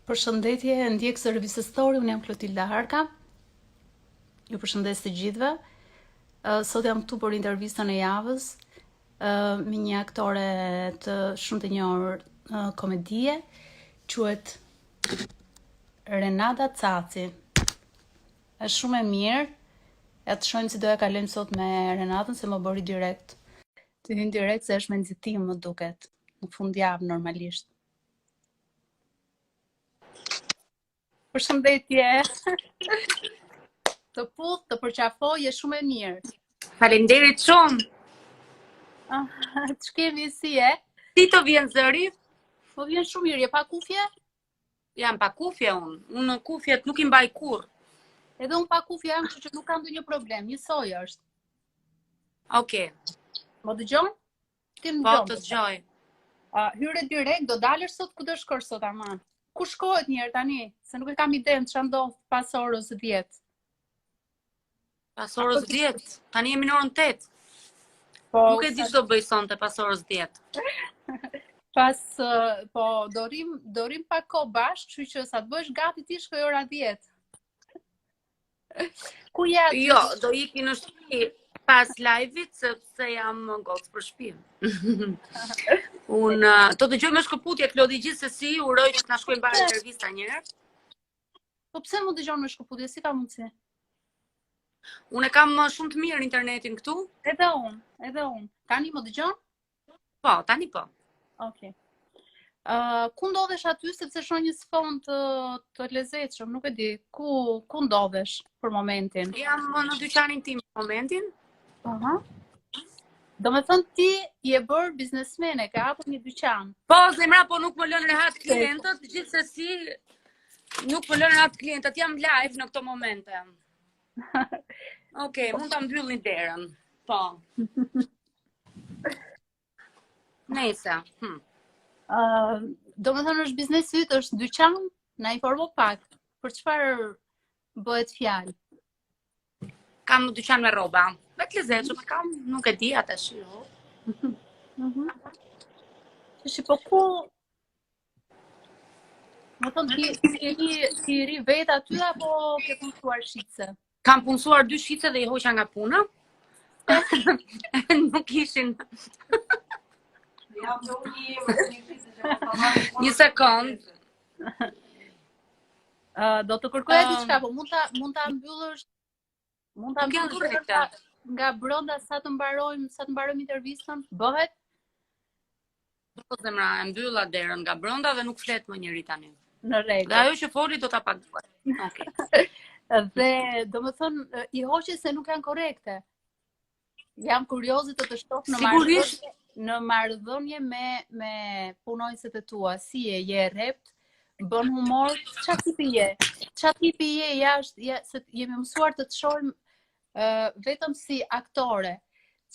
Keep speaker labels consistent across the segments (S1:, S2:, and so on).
S1: Përshëndetje, ndjekës së revistës Story, unë jam Klotilda Harka. Ju përshëndes të gjithëve. Sot jam këtu për intervistën e javës me një aktore të shumë të njohur komedie, quhet Renata Caci. Është shumë e mirë. Ja të shohim si do ja kalojmë sot me Renatën, se më bëri direkt. Të hyn direkt se është me nxitim, më duket. Në fundjavë normalisht. Përshëndetje. Të puth, të përqafoj, je shumë e mirë.
S2: Faleminderit shumë.
S1: Të shkemi si e?
S2: Si të vjen zëri?
S1: Po vjen shumë mirë, je pa kufje?
S2: Jam pa kufje unë. Unë në kufjet nuk I mbaj kur.
S1: Edhe unë pa kufje jam, që nuk kam ndonjë problem, njësoj është.
S2: Okej.
S1: Më dëgjon?
S2: Po të dëgjoj.
S1: Hyre direkt, do dalësh sot, ku do shkosh sot aman? Ku shkohet njërë tani? Se nuk e kam idenë që ndodh pas orës 10.
S2: Pas orës 10? Tani jemi në orën 8.
S1: Po,
S2: nuk e di ç'do bëj sonte pas orës 10.
S1: Po, dorim pak kohë bashkë, kështu që sa të bësh gati ti shkoj ora 10. Ku je aty?
S2: Jo, do iki në shtëpi pas live-it, sepse jam gocë për shtëpi. Unë do dëgjoj me shkëputje Klodi gjithsesi, uroj që të na shkojmë bashkë intervista një herë.
S1: Po pse më dëgjon me shkëputje, si ka mundësi?
S2: Unë kam shumë të mirë internetin këtu.
S1: Edhe unë. Tani më dëgjon?
S2: Po, tani po.
S1: Okej. Ku ndodhesh aty, sepse shoh një sfond të lezetshëm, nuk e di. Ku ndodhesh për momentin?
S2: Jam në dyqanin tim për momentin.
S1: Aha. Do me thënë ti je bërë biznesmene, ka hapur një dyqan.
S2: Po, zemra, po nuk më lënë rehat klientët, gjithsesi nuk më lënë rehat klientët, jam live në këto momente. Okej, mund ta mbyllni derën. Po. Nëse.
S1: Do me thënë është biznesi yt, është dyqan, na informo pak. Për çfarë bëhet fjalë?
S2: Kam dyqan me rroba. Vetë lezetshëm kam, nuk e di atash.
S1: Po ku? Më thonë ti ri vet aty apo ke punsuar shitse?
S2: Kam punsuar 2 shitse dhe I hoqa nga puna. Nuk ishin. Një sekond.
S1: Do të kërkoja diçka, po mund ta mbyllësh nga brenda sa të mbarojmë intervistën? Bëhet?
S2: Po zemra, e mbylla derën nga brenda dhe nuk flet më njëri tani.
S1: Në rregull.
S2: Dhe ajo që foli do ta paguaj.
S1: Okej. Dhe domethënë I hoqe se nuk janë korrekte. Jam kurioze të shoh në marrëdhënie me punonjësit e tua, si je rrept, bën humor, çfarë tipi je jashtë, se jemi mësuar të shohim vetëm si aktore.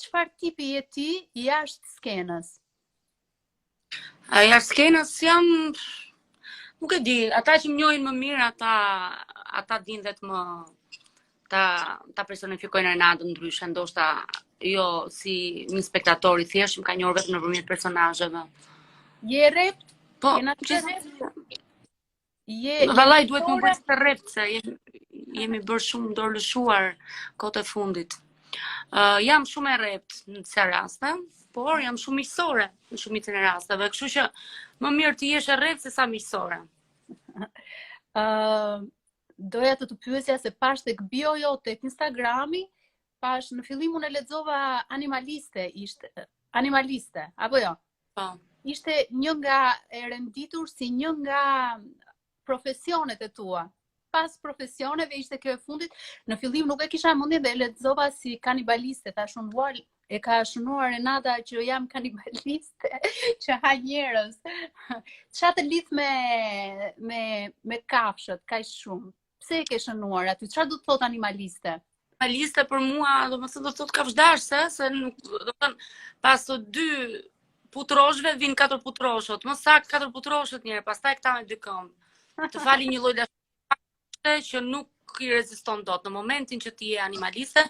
S1: Çfarë tipi je ti jashtë skenës?
S2: Jashtë skenës jam, nuk e di, ata që më njohin më mirë, ata dinë dhe të më ta personifikojnë Renatën ndryshe, ndoshta jo si një spektator I thjesht, më ka njohur vetëm nëpërmjet personazheve.
S1: Je rrept?
S2: Po, vallai duhet më bëj të rrept, se jemi bërë shumë dorëlëshuar kohët e fundit. Jam shumë e rrept në disa raste, por jam shumë miqësore në shumicën e rasteve, kështu që më mirë të jesh e rrept se sa miqësore.
S1: Doja të pyesja se pash tek bio jote tek Instagrami, pash në fillim unë e lexova animaliste, apo jo?
S2: Po.
S1: Ishte një nga e renditur si një nga profesionet e tua. Pas profesioneve ishte kjo e fundit. Në fillim nuk e kisha mendjen dhe e lexova si kanibaliste, thash unë vual e ka shënuar Renata që jam kanibaliste, që ha njerëz. Çfarë të lidh me kafshët kaq shumë? Pse e ke shënuar aty? Çfarë do të thotë animaliste?
S2: Animaliste për mua, domethënë do të thotë kafshëdashse, se nuk, domethënë pas të 2 putroshve vin 4 putroshët, më saktë 4 putroshët njëherë, pastaj këta me 2 këmbë. Të fali një lloj dashje që nuk I reziston dot. Në momentin që ti je animaliste,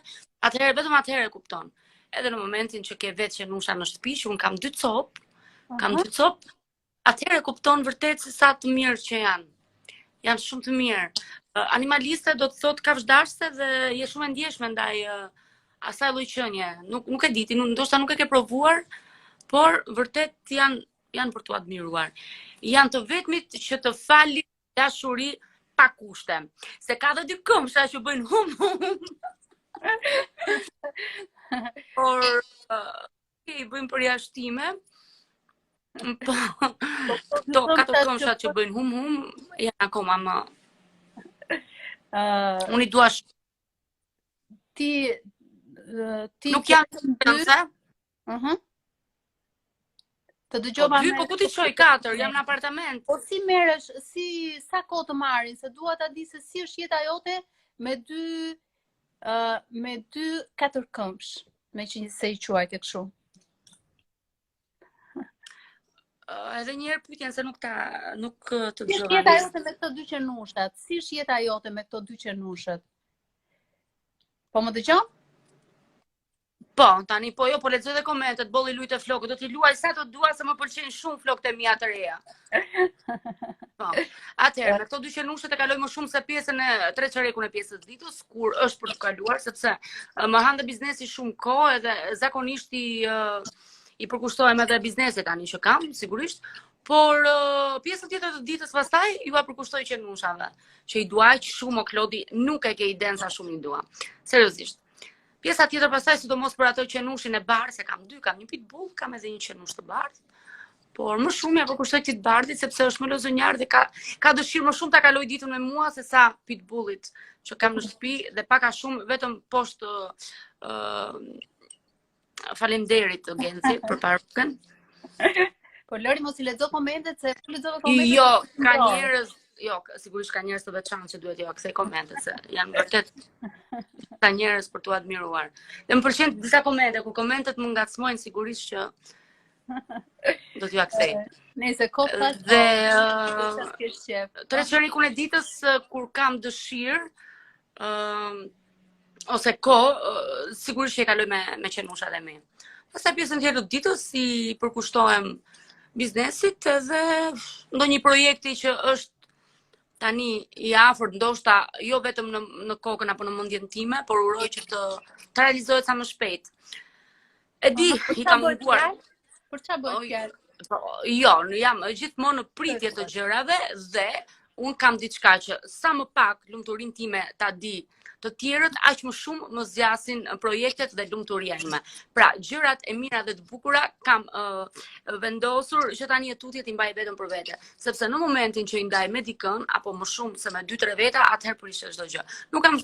S2: atëherë vetëm atëherë e kupton. Edhe në momentin që ke vetë qenusha në shtëpi, që un kam 2 copë, atëherë kupton vërtet se sa të mirë që janë. janë shumë të mirë. Animaliste do të thotë kafshdarse dhe je shumë e ndjeshme ndaj asaj lloj qenie. Nuk e di ti, ndoshta nuk e ke provuar, por vërtet janë për tu admiruar. Janë të vetmit që të falin dashuri pa kushte. Se ka dhe dy këmsha që bëjnë hum hum. Por i bëjmë përjashtime. Po, to katër këmshat që bëjnë hum hum janë akoma më. Unë i dua
S1: ti
S2: nuk janë të
S1: të dëgjova
S2: dy, po ku ti çoj 4, jam në apartament.
S1: Po si merresh, sa kohë të marrin, se dua ta di se si është jeta jote me dy katër këmbësh, me që se i quajtë kështu.
S2: Edhe një herë pyetjen se nuk të dëgjova.
S1: Si është jeta jote me këto dy qenushtat? Si është jeta jote me këto dy qenushtat? Po më dëgjon?
S2: Po, tani po jo, po lexoj dhe komentet, bolli lujtë e flokët, do t'i luaj sa të dua se më pëlqejnë shumë flokët e mia të reja. Po. Atëherë, me këto dy qenushtet e kaloj më shumë se pjesën e treçarekun e pjesës ditës, kur është për të kaluar, sepse më han dhe biznesi shumë kohë edhe zakonisht i përkushtohem edhe biznesit tani që kam, sigurisht, por pjesën tjetër të ditës pastaj ju a përkushtoj qenushave, që i dua aq shumë o Klodi, nuk e ke iden sa shumë i dua. Seriozisht. Pjesa tjetër pastaj, sidomos për ato qenushin e bardhë, se kam dy, kam një pitbull, kam edhe një qenush të bardhë. Por më shumë ja përkushtoj këtij të bardhit sepse është më lozonjar dhe ka dëshirë më shumë ta kaloj ditën me mua se sa pitbullit që kam në shtëpi dhe pak a shumë vetëm poshtë faleminderit Genci për parukën.
S1: Po Lori mos i lexo komentet se lexova komentet.
S2: Jo, ka njerëz, jo, sigurisht ka njerëz të veçantë që duhet ja kthej komentet se janë vërtet ka njerëz për tu admiruar. Dhe më pëlqen disa komente, kur komentet më ngacmojnë sigurisht që do t'ju kthej.
S1: Nëse kopta
S2: dhe treçarikun e ditës kur kam dëshirë ose sigurisht që e kaloj me qenushat e mi. Pastaj pjesën tjetër të ditës i përkushtohem biznesit edhe ndonjë projekti që është tani i afërt, ndoshta jo vetëm në kokën apo në mendjen time, por uroj që të realizohet sa më shpejt. E di, i kam munduar.
S1: Për çfarë bëj fjalë?
S2: Jo, jam gjithmonë në pritje të gjërave dhe un kam diçka që sa më pak lumturinë time ta di, të tjerët aq më shumë më zgjasin projektet dhe lumturia ime. Pra, gjërat e mira dhe të bukura kam vendosur që tani e tutje t'i mbaj vetëm për vete, sepse në momentin që i ndaj me dikën apo më shumë se me 2-3 veta, atëherë prishet çdo gjë.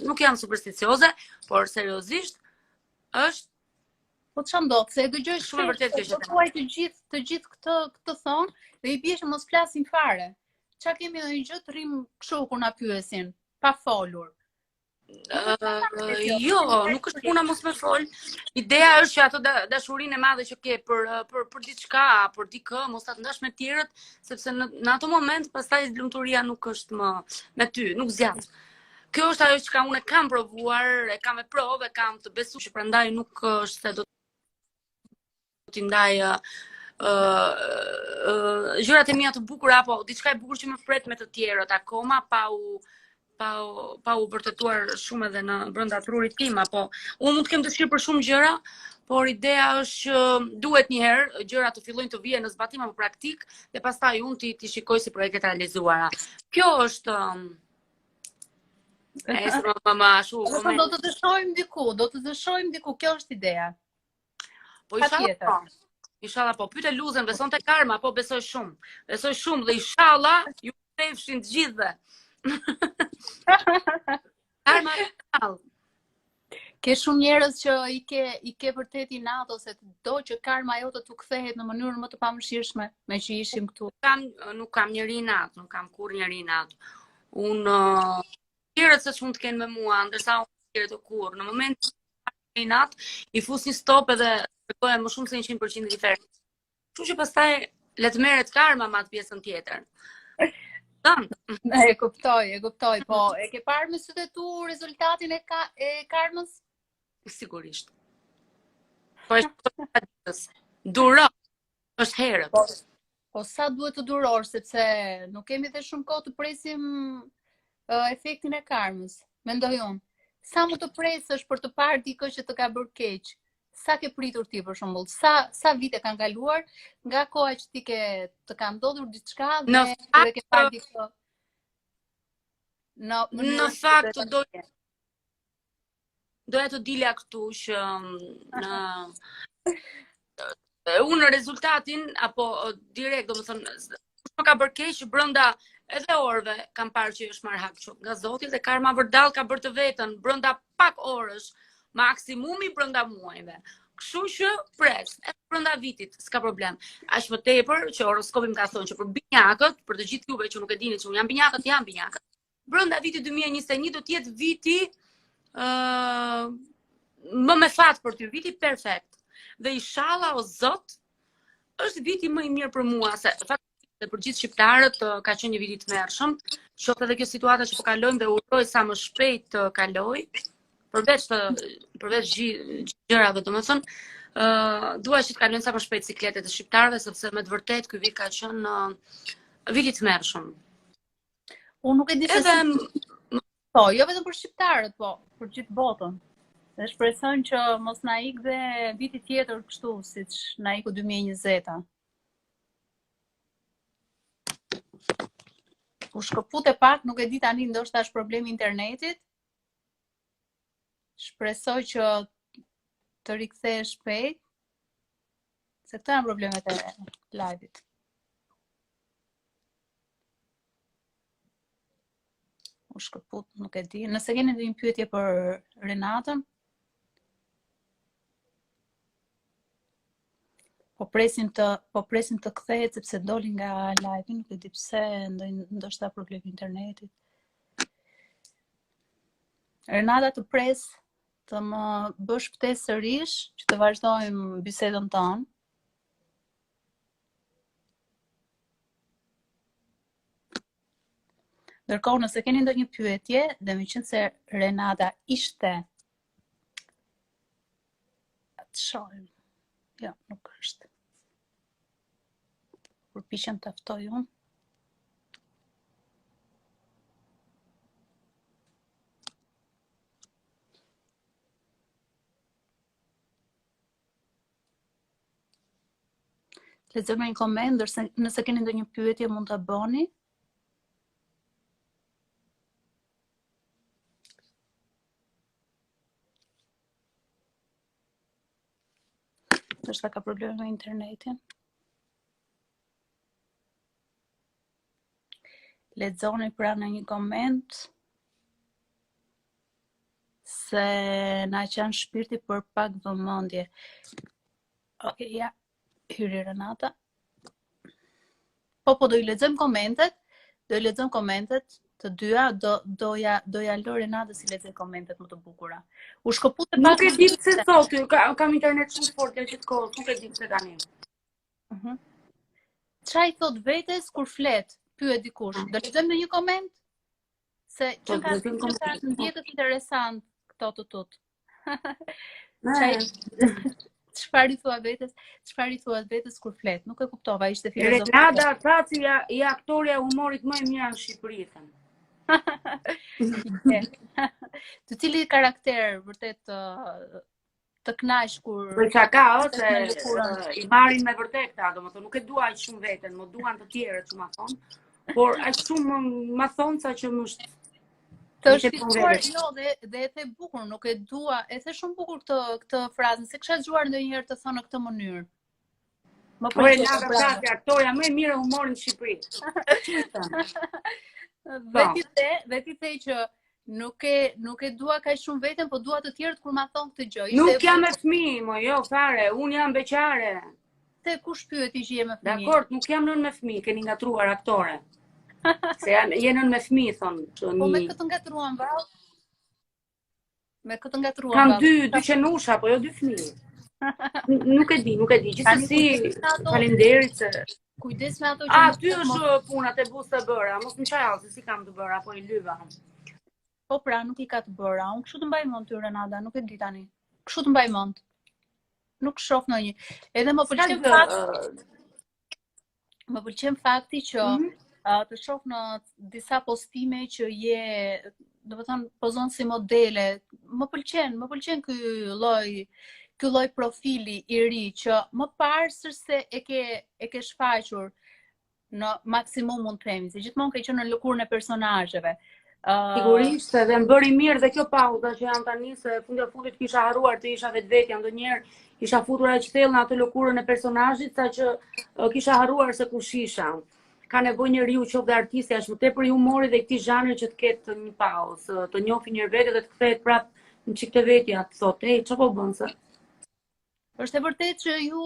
S2: Nuk jam supersticioze, por seriozisht është
S1: po çfarë ndodh? Se e dëgjoj
S2: shumë vërtet kjo
S1: që thuaj të gjithë këtë thonë dhe i bie që mos flasin fare. Çfarë kemi ndonjë gjë të rrim kështu kur na pyesin, pa folur.
S2: Jo, nuk është puna mos me fol. Ideja është që ato dashurinë e madhe që ke për diçka, për dikë, mos ta ndash me tjerët, sepse në ato moment pastaj lumturia nuk është më me ty, nuk zgjat. Kjo është ajo që unë kam provuar, e kam me provë, kam të besuar, prandaj nuk është se do t'i ndaj gjërat e mia të bukura apo diçka e bukur që më pret me të tjerët akoma pa u vërtetuar shumë edhe në brenda trurit tim, apo unë mund të kem dëshirë për shumë gjëra, por ideja është që duhet një herë gjërat të fillojnë të vijnë në zbatim apo praktik dhe pastaj unë ti shikoj si projekte të realizuara. Kjo është
S1: do të dëshojmë diku, kjo është ideja.
S2: Po inshallah po. Pyete Luzën, beson te karma apo besoj shumë? Besoj shumë dhe inshallah ju prefshin të gjithëve. Karma real.
S1: Ke shumë njerëz që i ke vërtet i natë ose do që karma jote t'u kthehet në mënyrën më të pamëshirshme, me që ishim këtu.
S2: Nuk kam njeri i natë, nuk kam kur njeri i natë. Unë tjerët se që mund të kenë me mua, ndërsa unë tjerët të kur. Në moment i natë, i fus një stop edhe përkohem më shumë se 100% diferent. Kështu që pastaj le të merret karma me atë pjesën tjetër.
S1: E kuptoj, po e ke parë me sytë e tu rezultatin e karmës?
S2: Sigurisht. Po është duro, është herët.
S1: Po sa duhet të duror, sepse nuk kemi dhe shumë kohë të presim efektin e karmës, mendoj unë. Sa më të presësh për të parë dikë që të ka bërë keq, sa ke pritur ti për shembull, sa vite kanë kaluar nga koha që ti të ka ndodhur diçka dhe kur e ke parë dikë.
S2: Në fakt doja të dilja këtu që unë rezultatin, apo direkt, domethënë, më ka bërë keq brenda edhe orëve, kam parë që është marrë hak nga Zoti dhe karma vërdall ka bërë të vetën brenda pak orësh, maksimumi brenda muajve. Kështu që pres, edhe brenda vitit, s'ka problem. Aq më tepër që horoskopi më ka thonë që për binjakët, për të gjithë juve që nuk e dini që unë jam binjakët, brenda vitit 2021 do të jetë viti më me fat për ty, viti perfekt. Dhe inshallah o Zot, është viti më i mirë për mua, se faktikisht për gjithë shqiptarët ka qenë një vit i tmerrshëm, qoftë edhe kjo situata që po kalojmë dhe uroj sa më shpejt të kaloj, përveç gjërave, domethënë, dua që të kalojnë sa më shpejt sikletet e shqiptarëve, sepse me të vërtetë ky vit ka qenë vit i tmerrshëm.
S1: Unë nuk e di se po, jo vetëm për shqiptarët, po, për gjithë botën. Dhe shpresojmë që mos na ik dhe viti tjetër kështu, siç na iku 2020-a. U shkëput e pak, nuk e di tani, ndoshta është problemi internetit. Shpresoj që të rikthehesh shpejt, se këto janë problemet e live-it. U shkëput, nuk e di. Nëse keni ndonjë pyetje për Renatën, po presim të kthehet sepse doli nga live, nuk e di pse, ndoshta problemi internetit. Renata, të pres të më bësh ftesë sërish që të vazhdojmë bisedën tonë. Ndërkohë, nëse keni ndonjë pyetje, dhe meqenëse se Renata ishte të shohim. Jo, nuk është. Përpiqem të ftoj unë. Lexojmë një koment, nëse keni ndonjë pyetje mund ta bëni. Ndoshta ka probleme me internetin. Lexoni pra në një koment se na qan shpirti për pak vëmendje. Okej, ja, hyri Renata. Po, do i lexojmë komentet, të dyja, doja lë Renata si lexoj komentet më të bukura. U shkëput e pak.
S2: Nuk e di pse thotë, kam internet shumë fort gjatë gjithë kohës, nuk e di pse tani.
S1: Çfarë i thot vetes kur flet? Pyet dikush. Do lexojmë në një koment? Se që ka ndjekët interesant këto të tut. Çfarë i thua vetes kur flet? Nuk e kuptova, ishte filozofike.
S2: Renata Taci i aktoria e humorit më i mirë në Shqipëri.
S1: Të cili karakter vërtet të kënaq kur
S2: për çaka ose i marrin me vërtet këta, domethënë nuk e dua aq shumë veten, më duan të tjerët që ma thon, por aq shumë ma thon sa që më
S1: të shpjeguar, jo, dhe e the bukur, nuk e dua, e the shumë bukur këtë frazën, se kisha dëgjuar ndonjëherë të thonë në këtë mënyrë.
S2: Më pëlqen aktoria më e mirë e humorit në Shqipëri.
S1: Dhe ti the që nuk e dua kaq shumë veten, po dua të tjerët kur ma thon këtë gjë.
S2: Nuk jam me fëmijë, mo, jo fare, unë jam beqare.
S1: Se kush pyeti që je me fëmijë?
S2: Dakor, nuk jam nën me fëmijë, keni ngatruar aktore. Se je nën me fëmijë, thonë.
S1: Po me këtë ngatruan vallë.
S2: Kam dy qenusha, po jo 2 fëmijë. Nuk e di. Gjithsesi, faleminderit se
S1: kujdes me ato që
S2: ty është puna te bus të bëra, mos më çaj se si kam të bëra, po i lyva.
S1: Po pra, nuk i ka të bëra. Unë kështu të mbaj mend ty Renata, nuk e di tani. Kështu të mbaj mend. Nuk shoh ndonjë. Edhe më pëlqen Më pëlqen fakti që të shoh në disa postime që do të thënë pozon si modele. Më pëlqen ky lloj profili i ri që më parë se e ke shfaqur në maksimum mund të themi, se gjithmonë ke qenë në lëkurën e personazheve.
S2: Sigurisht, edhe më bëri mirë dhe kjo pauza që janë tani, se fundit kisha harruar të isha vetvetja, ndonjëherë isha futur aq thellë në atë lëkurën e personazhit sa që kisha harruar se kush isha. Ka nevojë njeriu qoftë artisti as më tepër i humorit dhe këtij zhanri që të ketë një pauzë, të njohë një vetë dhe të kthehet prapë në çik të vetja, të thotë, "Ej, çfarë po bën se?"
S1: Është e vërtetë që ju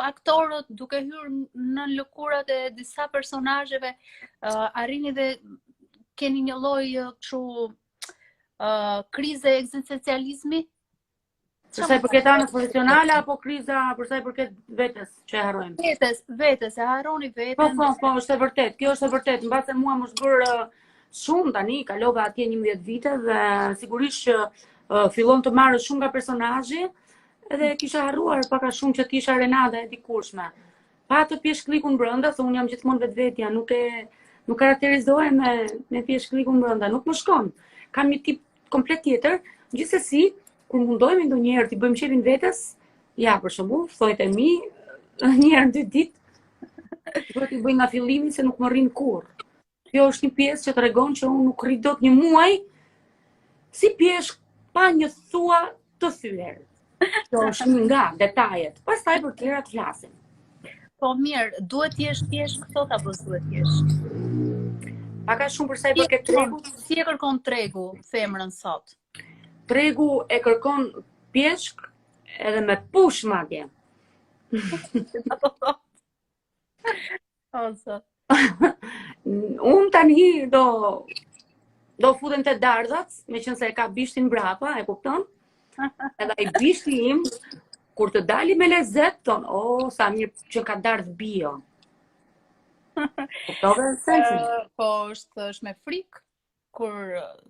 S1: aktorët duke hyrë në lëkurat e disa personazheve arrini dhe keni një lloj kështu krize ekzistencializmi?
S2: Për sa i përket anës profesionale apo kriza për sa i përket vetes që e harrojmë?
S1: Vetes, e harroni veten.
S2: Po, është e vërtet. Kjo është e vërtet. Mbase mua më zbër shumë tani, kalova atje 11 vite dhe sigurisht që fillon të marrë shumë nga personazhi, edhe kisha harruar paka shumë që t'isha Renata e dikurshme. Pa të pjeshklikun brenda, se unë jam gjithmonë vetvetja, nuk karakterizohem me pjeshklikun brenda, nuk më shkon. Kam një tip komplet tjetër, gjithsesi, kur mundohemi ndonjëherë t'i bëjmë qefin vetes, ja, për shembull, thojt e mi, një herë në 2 ditë, duhet t'i bëj nga fillimi se nuk më rrin kurrë. Kjo është një pjesë që tregon që unë nuk rri dot një muaj si pjeshk pa një thua të thyer. Kjo është një nga detajet. Pastaj për tjera të flasim.
S1: Po mirë, duhet t'jesh pjeshk thot apo s'duhet t'jesh?
S2: Paka shumë për sa i përket tregut.
S1: Si e kërkon tregu femrën sot?
S2: Tregu e kërkon pjeshk edhe me push madje. Unë tani do futem te dardhat, meqense e ka bishtin brapa, e kupton? Edhe ai bishti im kur të dali me lezet ton, sa mirë që ka dardh bio. Kuptove sensin?
S1: Po është me frikë kur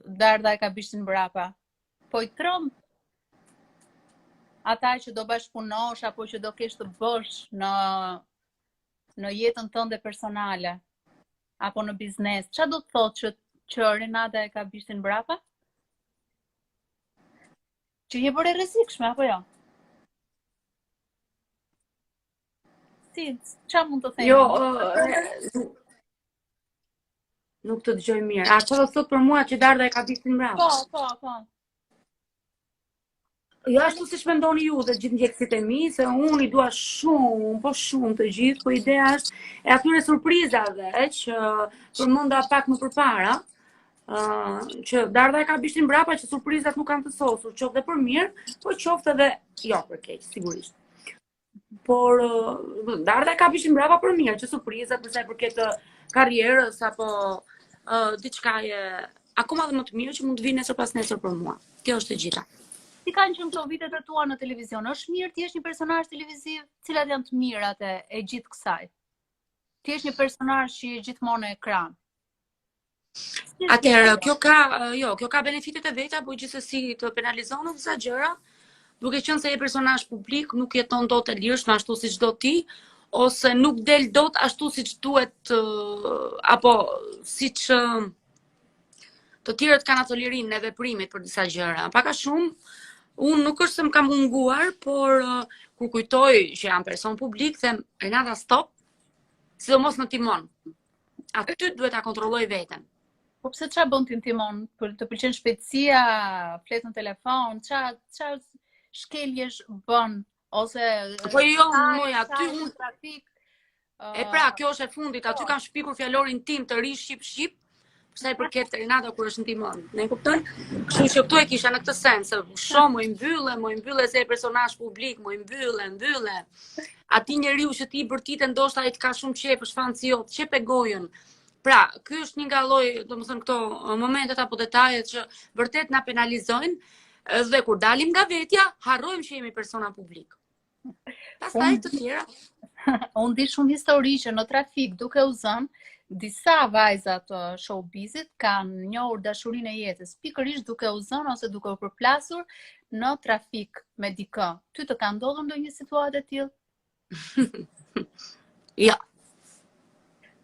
S1: dardha e ka bishtin brapa. Po i trëm ata që do bashkëpunosh apo që do kesh të bësh në jetën tënde personale apo në biznes. Çfarë do të thotë që Renata e ka bishtin brapa? Që je bërë e rrezikshme apo jo? Çfarë mund të themi?
S2: Jo, nuk të dëgjoj mirë. A çfarë do të thotë për mua që dardha e ka bishtin brapa?
S1: Po.
S2: Jo ashtu siç mendoni ju dhe gjithë ndjekësit e mi, se unë i dua shumë të gjithë, po ideja është e atyre surprizave që përmenda pak më përpara, që dardha e ka bishtin brapa, që surprizat nuk kanë të sosur, qoftë dhe për mirë, po qoftë edhe jo për keq, sigurisht. Por dardha e ka bishtin brapa për mirë, që surprizat për sa i përket karrierës apo diçkaje akoma dhe më të mirë që mund të vinë nesër pas nesër për mua. Kjo është e gjitha.
S1: Si kanë qenë këto vitet e tua në televizion? Është mirë të jesh një personazh televiziv? Cilat janë të mirat e gjithë kësaj? Të jesh një personazh që je gjithmonë në ekran.
S2: Atëherë, kjo ka benefitet e veta, po gjithsesi të penalizon disa gjëra, duke qenë se je personazh publik, nuk jeton dot e lirshëm ashtu siç do ti, ose nuk del dot ashtu siç duhet, apo siç të tjerët kanë ato lirinë e veprimit për disa gjëra. Paka shumë, unë nuk është se më kam munguar, por kur kujtoj që jam person publik, them Renata stop, sidomos në timon. Aty duhet ta kontrolloj veten.
S1: Po pse çfarë bën ti në timon? Të pëlqen shpejtësia, flet në telefon, çfarë shkeljesh bën ose
S2: po jo, aty
S1: unë trafik.
S2: E pra, kjo është e fundit, aty kam shpikur fjalorin tim të ri shqip, sa i përket Renata kur është në timon. Ne kupton? Kështu që këtu e kisha në këtë sens, shumë më i mbylle se e personazh publik, më i mbylle. Ati njeriu që ti bërtite ndoshta ai të ka shumë qejf, është fanciot, qep e gojën. Pra, ky është një nga lloj, domethënë këto momentet apo detajet që vërtet na penalizojnë dhe kur dalim nga vetja, harrojmë që jemi persona publik. Pastaj të tjera.
S1: Unë di shumë histori që në trafik duke u zënë disa vajza të showbizit kanë njohur dashurinë e jetës, pikërisht duke u zënë ose duke u përplasur në trafik me dikë. Ty të ka ndodhur ndonjë situatë e tillë?
S2: Ja.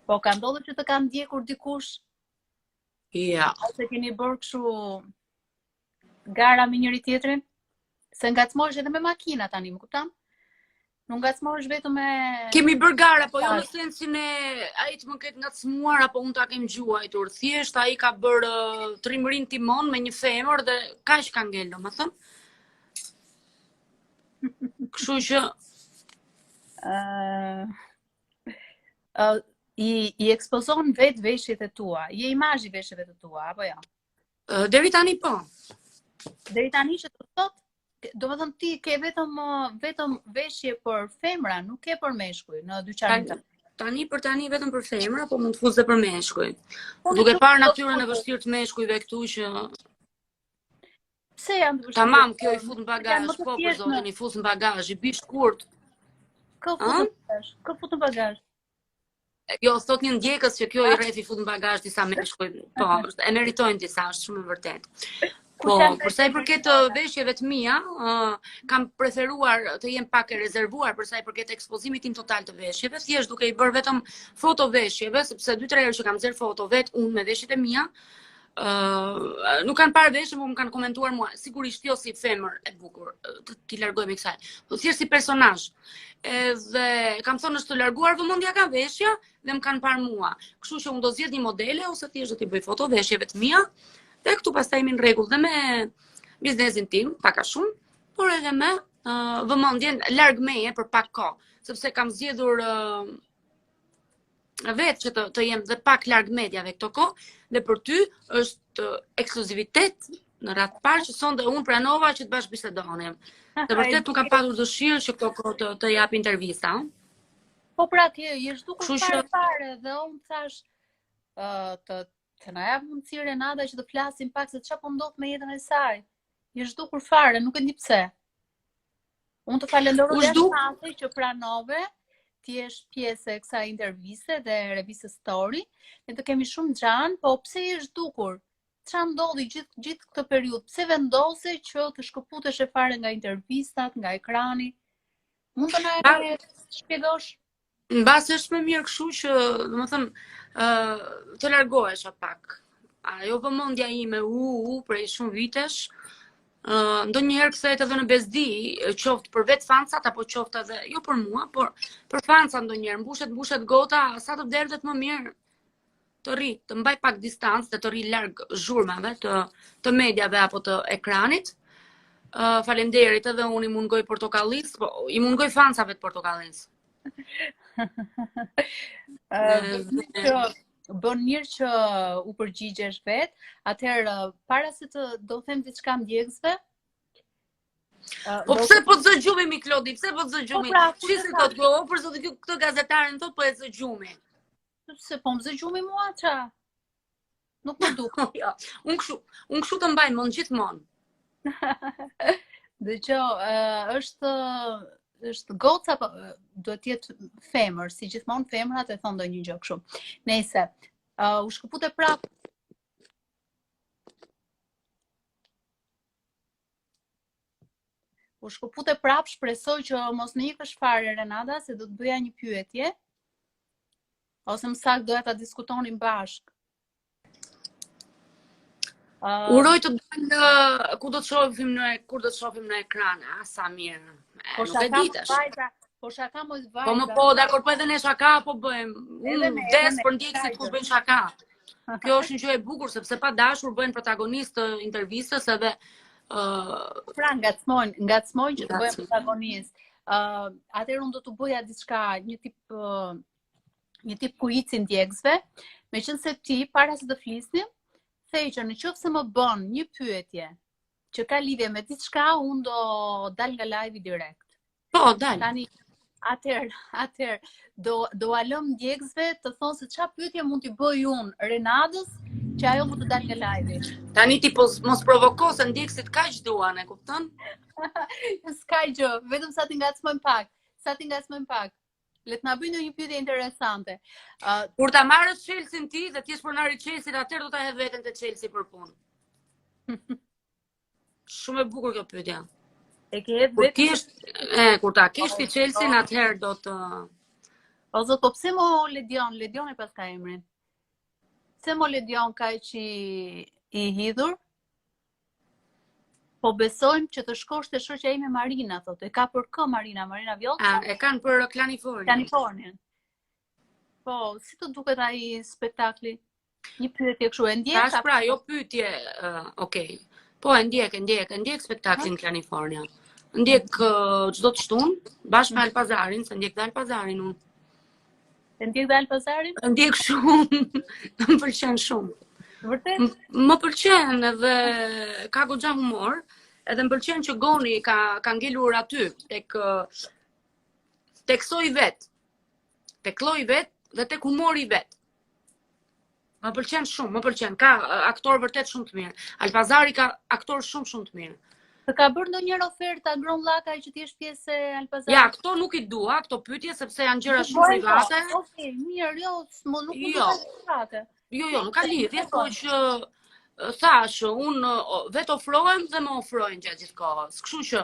S1: Po ka ndodhur që të kanë ndjekur dikush?
S2: Ja.
S1: Ose keni bërë kështu gara me njëri tjetrin? Se ngacmohesh edhe me makina tani, më kupton? Nuk ngacmohesh vetëm me
S2: Kemi bërë gara, po jo në sensin e ai të më ketë ngacmuar apo unë ta kem gjuajtur. Thjesht ai ka bërë trimërin timon me një femër dhe kaq ka ngel, domethënë. Kështu që
S1: i ekspozon vetë veshjet e tua. Je imazh i veshjeve të tua apo jo?
S2: Deri tani po.
S1: Deri tani që të thot, domethënë ti ke vetëm veshje për femra, nuk ke për meshkuj në dyqanin tënd.
S2: Tani për tani vetëm për femra, po mund të fuz dhe për meshkuj. Duke parë natyrën e vështirë të meshkujve këtu që
S1: pse janë të vështirë?
S2: Tamam, kjo i fut në bagazh, po për zotin, i fut në bagazh, i bish kurt.
S1: Kë fut në bagazh?
S2: Jo, thot një ndjekës që kjo i rreth i fut në bagazh disa meshkuj. Po, e meritojnë disa, është shumë e vërtetë. Po, për sa i përket veshjeve të mia, kam preferuar të jem pak e rezervuar për sa i përket ekspozimit tim total të veshjeve, thjesht duke i bërë vetëm foto veshjeve, sepse 2-3 herë që kam nxjerr foto vet unë me veshjet e mia, nuk kanë parë veshje, por më kanë komentuar mua. Sigurisht jo si femër e bukur, ti largojmë kësaj. Po thjesht si personazh. Edhe kam thonë është të larguar vëmendja ka veshja dhe më kanë parë mua. Kështu që unë do zgjedh një modele ose thjesht do t'i bëj foto veshjeve të mia. Dhe këtu pastaj jemi në rregull dhe me biznesin tim, pak a shumë, por edhe me vëmendjen larg meje për pak kohë, sepse kam zgjedhur vetë që të jem dhe pak larg mediave këto kohë, dhe për ty është ekskluzivitet në radhë të parë që sonde unë pranova që të bashkëbisedonim. Dhe vërtet nuk kam patur dëshirë që këto kohë të jap intervista.
S1: Po pra ti je zhdukur fare dhe unë thash të na jap mundësi Renata që të flasim pak se çfarë po ndodh me jetën e saj. Je zhdukur fare, nuk e di pse. Unë të falenderoj shumë që pranove ti je pjesë e kësaj interviste dhe revistës Story. Ne të kemi shumë xhan, po pse je zhdukur? Çfarë ndodhi gjithë këtë periudhë? Pse vendose që të shkëputesh fare nga intervistat, nga ekrani? Mund të na shpjegosh?
S2: Mbas është më mirë kështu që, domethënë, të largohesh pak. Ajo vëmendja ime prej shumë vitesh, ndonjëherë kthehet edhe në bezdi, qoftë për vetë fansat apo qoftë edhe jo për mua, por për fansa ndonjëherë mbushet gota, sa të derdhet më mirë të rri, të mbaj pak distancë dhe të rri larg zhurmave të mediave apo të ekranit. Faleminderit, edhe unë i mungoj portokallis, po i mungoj fansave të portokallis.
S1: Bën mirë që u përgjigjesh vet. Atëherë, para se të do them diçka ndjekësve.
S2: Po pse po të zgjumi Klodi? Pse po të zgjumi? Çfarë thot kjo? Për zotë këtë gazetaren thot po e zgjumi.
S1: Pse po më zgjumi mua ça? Nuk më duk.
S2: Jo, unë kështu të mbaj mend gjithmonë.
S1: Dëgjoj, është goca, duhet të jetë femër, si gjithmonë femrat e thonë ndonjë gjë kështu. Nëse u shkëpute prap. U shkëpute prap, shpresoj që mos në ikësh fare Renata, se do të bëja një pyetje. Ose më saktë doja ta diskutonim bashkë.
S2: Uroj të dalë kur do të shohim në ekran, sa mirë. Nuk e ditesh.
S1: Po shaka mos vajza.
S2: Po më po, dakor, po edhe ne shaka po bëjmë. Unë des për ndjekësit kush bëjnë shaka. Kjo është një gjë e bukur sepse pa dashur bëjnë protagonistë të intervistës edhe
S1: pra ngacmojnë që të bëjmë protagonistë. Atëherë unë do të bëja diçka, një tip kuici ndjekësve, meqense ti para se të flisnim thej që në qoftë se më bën një pyetje që ka lidhje me diçka, unë do dal nga live direkt.
S2: Po, dal.
S1: Tani, atëherë, do a lëm ndjekësve të thonë se çfarë pyetje mund t'i bëj unë Renatës që ajo mund të dal nga live.
S2: Tani ti mos provoko se ndjekësit kaq duan, e kupton?
S1: S'ka gjë, vetëm sa ti ngacmojmë pak. Le të na bëjnë një pyetje interesante.
S2: Kur ta marrësh Chelsea-n ti dhe ti je pronari i Chelsea-t, atëherë do ta hedh veten te Chelsea për punë. Shumë e bukur kjo pyetje.
S1: E ke hedh veten.
S2: Kur ta kesh ti Chelsea-n, atëherë do
S1: O zot, po pse mo Ledion? Ledion e pas ka emrin. Pse mo Ledion ka i hidhur? Po besojmë që të shkosh te shoqja ime Marina, thotë. E ka për kë Marina Vjollca?
S2: E kanë për
S1: Kalifornien. Po, si të duket ai spektakli? Një pyetje kështu e ndjek?
S2: Tash pra, jo pyetje, okay. Po e ndjek spektaklin Kalifornia. Ndjek çdo të shtunë, bashkë me Alpazarin, se ndjek dhe Alpazarin unë.
S1: E ndjek dhe Alpazarin?
S2: Ndjek shumë, më pëlqen shumë.
S1: Vërtet?
S2: Më pëlqen edhe ka goxha humor, edhe më pëlqen që Goni ka ngelur aty tek soi vet. Tek lloji vet dhe tek humori vet. Më pëlqen shumë, më pëlqen. Ka aktor vërtet shumë të mirë. Alpazari ka aktor shumë të mirë.
S1: Të ka bërë ndonjëherë oferta Gron Llakaj që ti je pjesë e Alpazarit?
S2: Ja, këto nuk i dua, këto pyetje sepse janë gjëra shumë private.
S1: Okej, mirë, jo, nuk i dua private.
S2: Jo, nuk ka lidhje, po që thash, unë vetë ofrohem dhe më ofrojnë gjatë gjithë kohës. Kështu që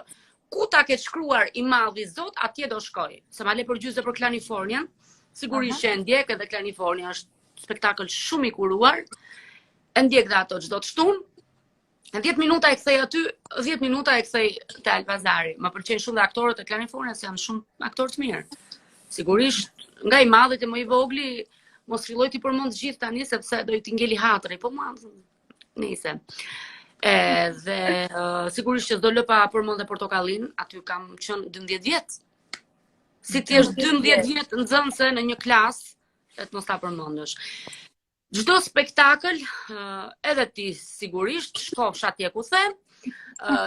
S2: ku ta ke shkruar i madhi Zot, atje do shkoj. Se ma le për gjysë për Kalifornian, sigurisht që e ndjek edhe Kalifornia është spektakël shumë i kuruar. E ndjek dhe ato çdo të shtunë. 10 minuta e kthej aty, 10 minuta e kthej te Alpazari. Më pëlqejnë shumë dhe aktorët e Kalifornias, janë shumë aktorë të mirë. Sigurisht, nga i madhit e më i vogli, mos filloj t'i përmend të gjithë tani sepse do i t'i ngeli hatri, po nice. Dhe sigurisht që s'do lë pa përmend e Portokallin, aty kam qenë 12 vjet. Si ti je 12 vjet nxënëse në një klasë, et mos ta përmendësh. Çdo spektakël, edhe ti sigurisht shkosh atje ku them,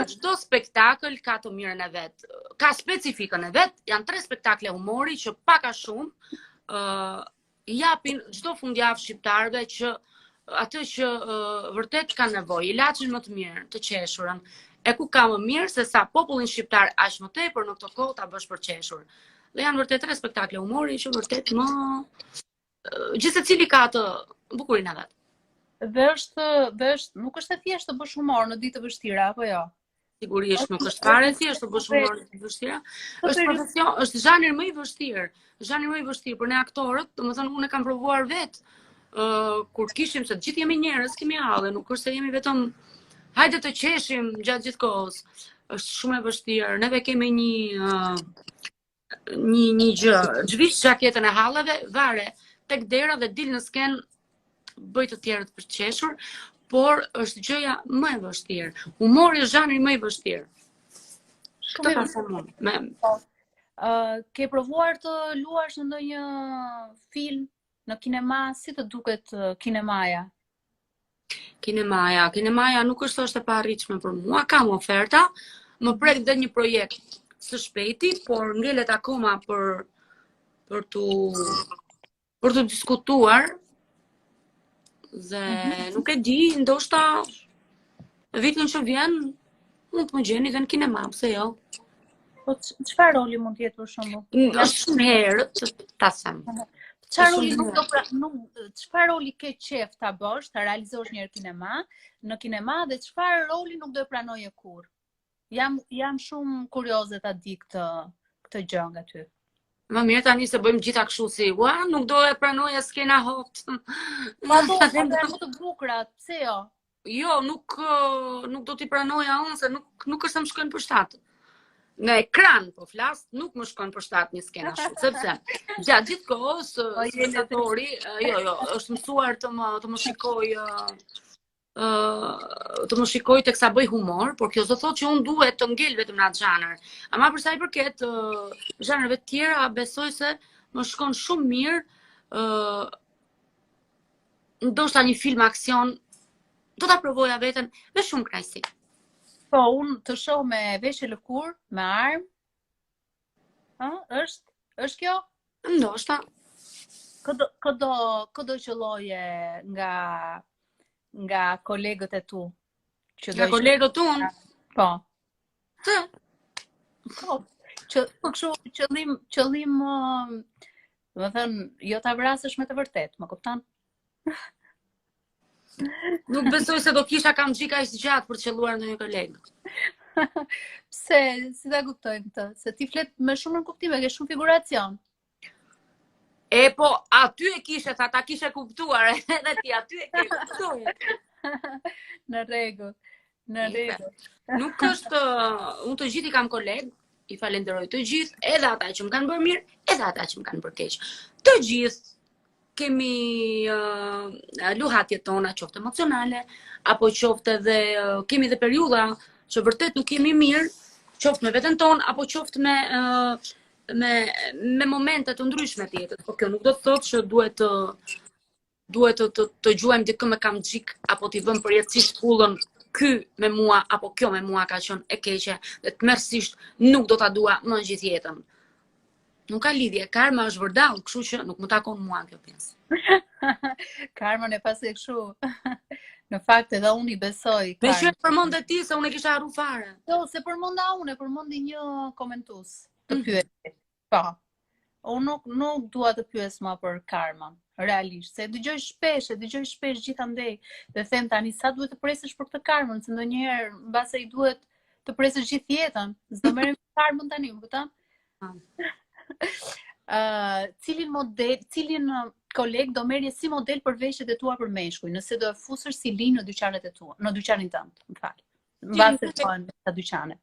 S2: çdo spektakël ka të mirën e vet, ka specifikën e vet, janë 3 spektakle humori që pak a shumë japin çdo fundjavë shqiptarëve që atë që vërtet kanë nevojë, ilaçin më të mirë, të qeshurën. E ku ka më mirë se sa popullin shqiptar aq më tepër në këtë kohë ta bësh për qeshur. Dhe janë vërtet 3 spektakle humori që vërtet më gjithsecili ka atë bukurinë e vet.
S1: Dhe nuk është e thjeshtë të bësh humor në ditë të vështira, apo jo?
S2: Sigurisht nuk është fare thjesht të bësh humor në ditë të vështira. Është profesion, është zhanri më i vështirë. Zhanri më i vështirë për ne aktorët, domethënë unë e kam provuar vet. Kur kishim se të gjithë jemi njerëz, kemi hallë, nuk është se jemi vetëm hajde të qeshim gjatë gjithë kohës. Është shumë e vështirë. Neve kemi një gjë, zhvish xhaketën e hallave, vare tek dera dhe dil në sken bëj të tjerët për të qeshur, por është gjëja më e vështirë. Humori është zhanri më i vështirë. Këtë ka thënë unë.
S1: Ke provuar të luash në ndonjë film në kinema, si të duket kinemaja?
S2: Kinemaja nuk është e paarritshme për mua, kam oferta, më prek dhe një projekt së shpejti, por ngelet akoma për të diskutuar. Dhe nuk e di, ndoshta vitin që vjen mund të më gjeni dhe në kinema, pse jo?
S1: Po çfarë roli mund të jetë për shembull?
S2: Është shumë herët ta them.
S1: Çfarë roli ke qef ta bësh, ta realizosh një herë në kinema dhe çfarë roli nuk do e pranoje kurrë? Jam shumë kurioze ta di këtë gjë nga ty.
S2: Më mirë tani se bëjmë gjitha kështu si, nuk do e pranoja skena hot.
S1: Ma do të bukura, pse jo?
S2: Jo, nuk do t'i pranoja unë, se nuk është të më shkojnë për shtatë. Në ekran, po flas, nuk më shkojnë për shtatë një skena shumë, sepse gjatë gjithë kohës, spektatori, është mësuar të më shikoj teksa bëj humor, por kjo do thotë që unë duhet të ngel vetëm në atë zhanër. Ama për sa i përket zhanërve të tjera, besoj se më shkon shumë mirë, ndoshta një film aksion, do ta provoja veten me shumë kënaqësi.
S1: Po, unë të shoh me veshje lëkurë, me armë. Është kjo?
S2: Ndoshta.
S1: Këdo qëlloje nga kolegët e tu?
S2: Nga kolegët unë?
S1: Po.
S2: Të?
S1: Po, qëllim, do të thënë, jo ta vrasësh me të vërtet, më kupton?
S2: Nuk besoj se do kisha kam gjika ishtë gjatë për të qelluar në një kolegë.
S1: Pse, si ta kuptojmë këtë? Se ti flet me shumë në kuptime, ke shumë figuracion.
S2: E po, aty e kishe, tha, ta kishe kuptuar, edhe ti aty e ke kuptuar.
S1: Në rregull. Në rregull.
S2: Nuk është, unë të gjithë i kam kolegë, i falenderoj të gjithë, edhe ata që më kanë bërë mirë, edhe ata që më kanë bërë keq. Të gjithë kemi luhatjet tona, qoftë emocionale, apo qoftë edhe kemi dhe periudha që vërtet nuk jemi mirë, qoftë me veten tonë, apo qoftë me momente të ndryshme të jetës. Po kjo nuk do të thotë që duhet të gjuajmë dikë me kamxhik apo t'i vëmë përjetësisht pullën ky me mua apo kjo me mua ka qenë e keqe dhe të tmerrsisht nuk do ta dua më gjithë jetën. Nuk ka lidhje, karma është vërdall, kështu që nuk më takon mua kjo pjesë.
S1: Karmën e pasi kështu. Në fakt edhe unë i besoj.
S2: Me që përmendë ti se unë e kisha harru fare.
S1: Jo, se përmenda unë, përmendi një komentues të pyet. Po. Unë nuk dua të pyes më për karmën, realisht, se dëgjoj shpesh gjithandej dhe them tani sa duhet të presësh për këtë karmën, se ndonjëherë mbase i duhet të presësh gjithë jetën. S'do merrem karmën tani, më kupton? Cilin koleg do merrje si model për veshjet e tua për meshkuj, nëse do e fusësh si linj në dyqanet e tua, në dyqanin tënd, më fal. Mbase të në dyqane.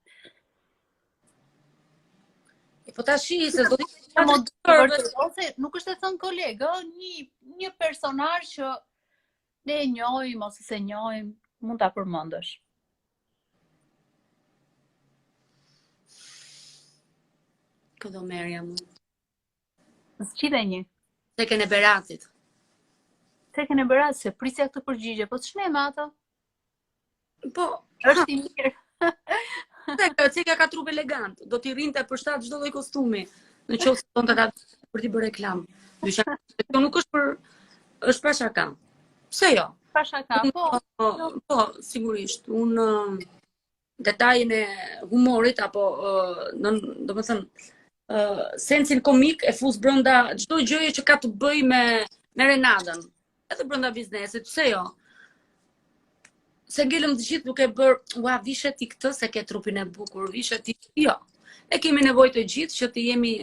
S2: Po tashi se do
S1: ose nuk është e thënë koleg, një personazh që ne e njohim ose se njohim, mund ta përmendësh.
S2: Këdo merja mu.
S1: S'qide një.
S2: Seken e Beratit.
S1: Seken e Beratit, se prisja këtë përgjigje, po ç'ne me ato?
S2: Po,
S1: është i mirë.
S2: Ceka ka trup elegant, do t'i rinte për shtat çdo lloj kostumi, në qoftë se donte ta për t'i bërë reklam. Kjo nuk është është pa shaka. Pse jo?
S1: Pa shaka,
S2: po, sigurisht. Unë detajin e humorit apo domethënë sensin komik e fus brenda çdo gjëje që ka të bëjë me Renadën, edhe brenda biznesit, pse jo? Se ngelëm të gjithë duke bërë, ua, vishe ti këtë se ke trupin e bukur, vishe ti, jo. Ne kemi nevojë të gjithë që të jemi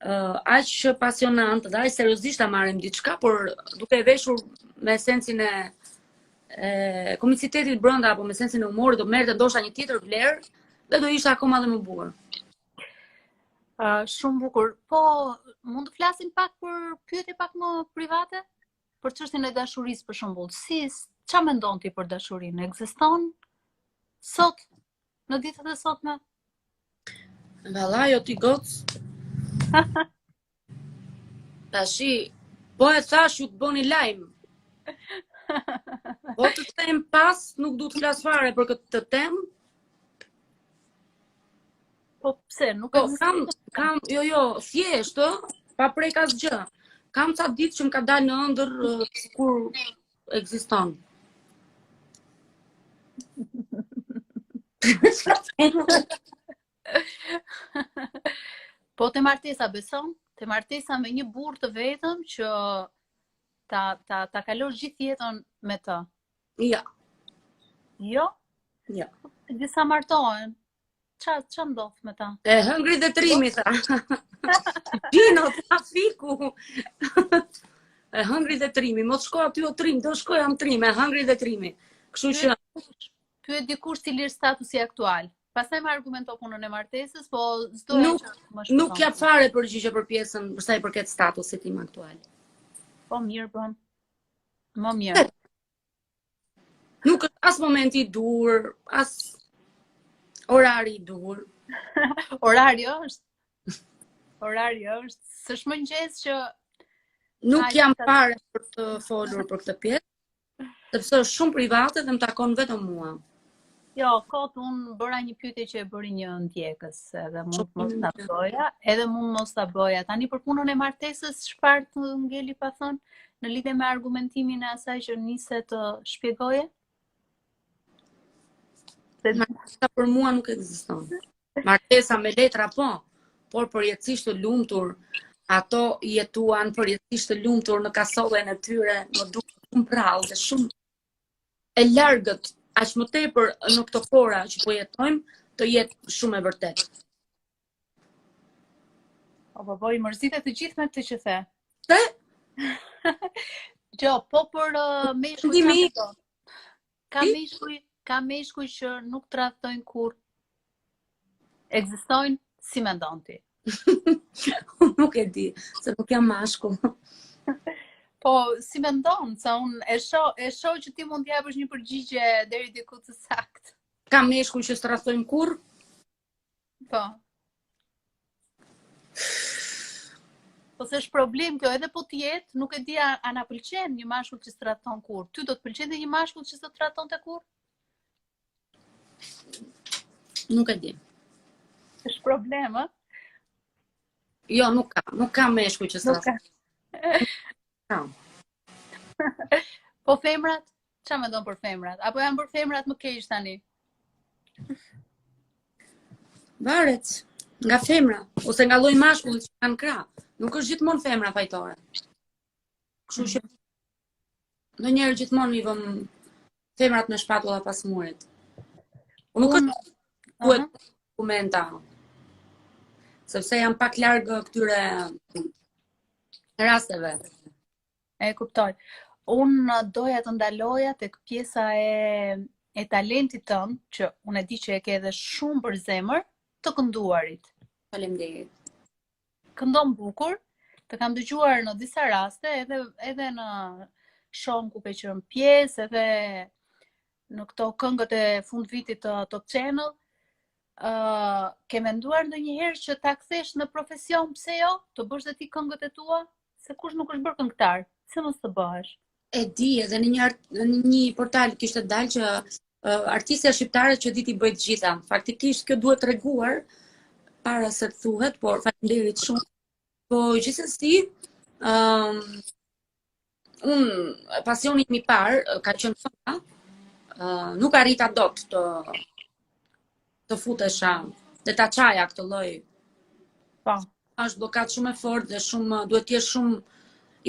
S2: aq pasionant dhe aq seriozisht ta marrim diçka, por duke e veshur me sensin e komicitetit brenda apo me sensin e humorit do merrte ndoshta një tjetër vlerë dhe do ishte akoma dhe më bukur.
S1: Shumë bukur. Po, mund të flasim pak për pyetje pak më private? Për çështjen e dashurisë për shembull. Qa mendon ti për dashurinë? Ekziston sot në ditët e sotme?
S2: Valla, jo ti goc. Tashi, po e thash ju të bëni lajm. Po të them pas, nuk du të flas fare për këtë temë.
S1: Po pse? Nuk
S2: kam, jo, thjesht, pa prek asgjë. Kam ca ditë që më ka dalë në ëndër kur ekziston.
S1: Po te martesa beson? Te martesa me një burr të vetëm që ta kalosh gjithë jetën me të?
S2: Ja.
S1: Jo?
S2: Ja.
S1: Disa martohen. Qa ndodh me ta?
S2: E hëngri dhe trimi, tha. Gjino, trafiku. E hëngri dhe trimi. Mos shko aty o trim, do shkoj am trim, e hëngri dhe trimi. Kështu që
S1: pyet dikush cili është statusi aktual. Pastaj më argumento punën e martesës, po s'do e çaj më shumë.
S2: Nuk jap fare përgjigje për pjesën për sa i përket statusit tim aktual.
S1: Po mirë bën. Më mirë.
S2: Nuk është as momenti i dur, as orari i dur.
S1: Orari është. S'është mëngjes që
S2: nuk jam fare për të folur për këtë pjesë, sepse është shumë private dhe më takon vetëm mua.
S1: Jo, kot unë bëra një pyetje që e bëri një ndjekës, edhe mund mos ta bëja, edhe mund mos ta bëja. Tani për punën e martesës, çfarë të ngeli pa thënë në lidhje me argumentimin e asaj që nise të shpjegoje?
S2: Martesa për mua nuk ekziston. Martesa me letra po, por përjetësisht të lumtur, ato jetuan përjetësisht të lumtur në kasollen e tyre, më duket shumë prallë dhe shumë e largët. Aq më tepër në këto fora që po jetojmë, të jetë shumë e vërtetë.
S1: Po, i mërzitet të gjithë me këtë që the. Jo, po për meshkuj
S2: Ndimi.
S1: ka meshkuj që nuk tradhtojnë kur ekzistojnë si mendon ti.
S2: Nuk e di, se nuk jam mashkull.
S1: Po, si mendon, se unë e shoh që ti mund t'japësh një përgjigje deri diku të saktë.
S2: Ka meshkull që s'tradhtojnë kur?
S1: Po. Po se është problem kjo, edhe po t'jetë, nuk e di a na pëlqen një mashkull që s'tradhton kur. Ty do të pëlqente një mashkull që s'të tradhtonte kur?
S2: Nuk e di.
S1: Është problem, ë?
S2: Jo, nuk ka meshkull që s'tradhton. Ka.
S1: Po femrat? Ç'a mendon për femrat? Apo janë bërë femrat më keq tani?
S2: Varet nga femra ose nga lloji mashkullit që kanë krah. Nuk është gjithmonë femra fajtore. Kështu që ndonjëherë gjithmonë i vëm femrat me shpatulla pas murit. Nuk është duhet dokumenta. Sepse janë pak larg këtyre rasteve.
S1: E kuptoj. Unë doja të ndaloja tek pjesa e talentit tënd, që unë e di që e ke edhe shumë për zemër, të kënduarit.
S2: Faleminderit.
S1: Këndon bukur, të kam dëgjuar në disa raste, edhe në show ku ke qenë pjesë, edhe në këto këngët e fund vitit të Top Channel. Ke menduar ndonjëherë që ta kthesh në profesion, pse jo? Të bësh dhe ti këngët e tua? Se kush nuk është bërë këngëtar, pse mos të bëhesh?
S2: E di, edhe në një portal kishte dalë që artistja shqiptare që di t'i bëjt gjitha. Faktikisht kjo duhet treguar para se të thuhet, por faleminderit shumë. Po gjithsesi, unë pasioni im i parë ka qenë kënga, nuk arrita dot të futesha dhe ta çaja këtë lloj.
S1: Po.
S2: Është bllokat shumë e fortë dhe shumë duhet të jesh shumë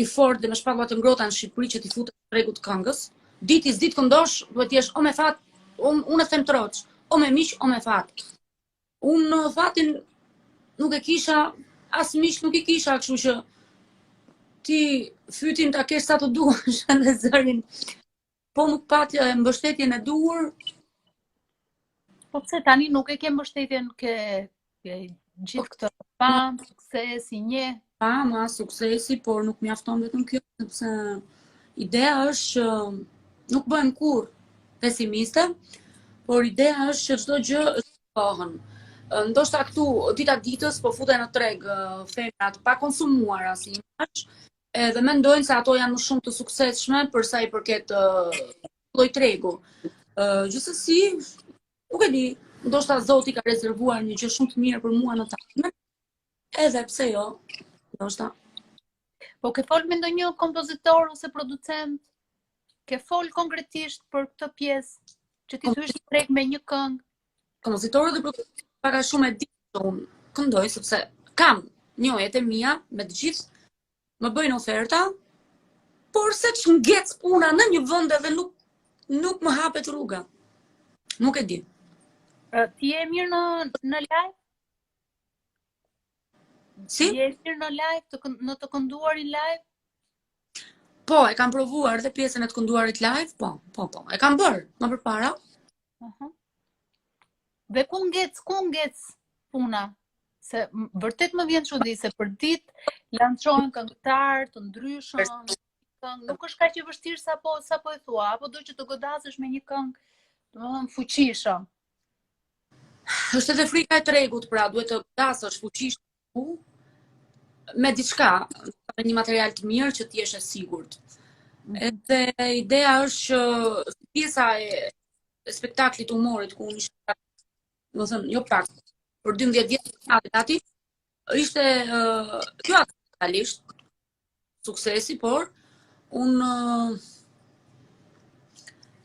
S2: i fortë dhe me shpatullat të ngrohta në Shqipëri që ti futesh në tregut të këngës. Ditë s'ditë këndosh, duhet të jesh o me fat, unë e them troç, o me miq, o me fat. Unë fatin nuk e kisha, as miq nuk i kisha, kështu që ti fytin ta kesh sa të duash edhe zërin. Po nuk patja mbështetjen e duhur.
S1: Po pse tani nuk e ke mbështetjen ke gjithë këtë famë, suksesi, një?
S2: Fama, suksesi, por nuk mjafton vetëm kjo, sepse ideja është që nuk bëhem kur pesimiste, por ideja është që çdo gjë është kohën. Ndoshta këtu dita ditës po futen në treg femrat pa konsumuar as imazh, edhe mendojnë se ato janë më shumë të suksesshme për sa i përket lloj tregu. Gjithsesi, nuk e di, ndoshta Zoti ka rezervuar një gjë shumë të mirë për mua në ta. Edhe pse jo, ndoshta.
S1: Po ke fol me ndonjë kompozitor ose producent? Ke fol konkretisht për këtë pjesë që ti thyesh treg me një këngë?
S2: Kompozitorët dhe producentët pak a shumë e di që unë këndoj, sepse kam njohjet e mia me të gjithë, më bëjnë oferta, por se që ngec puna në një vend edhe nuk më hapet rruga. Nuk e di.
S1: Ti je mirë në live?
S2: Si?
S1: Je mirë në live, në të kënduarin live?
S2: Po, e kam provuar dhe pjesën e të kënduarit live, po. E kam bërë më përpara.
S1: Dhe ku ngec puna? Se vërtet më vjen çudi se për ditë lançohen këngëtar të ndryshëm, nuk është kaq e vështirë sapo e thua, apo do që të godasësh me një këngë, domethënë fuqishëm.
S2: Është edhe frika e tregut, pra duhet të godasësh fuqishëm me diçka, me një material të mirë që t'jesh e sigurt. Edhe ideja është që pjesa e spektaklit humorit ku unë isha, do thënë, jo pak, për 12 vjet gati, ishte kjo aktualisht suksesi, por unë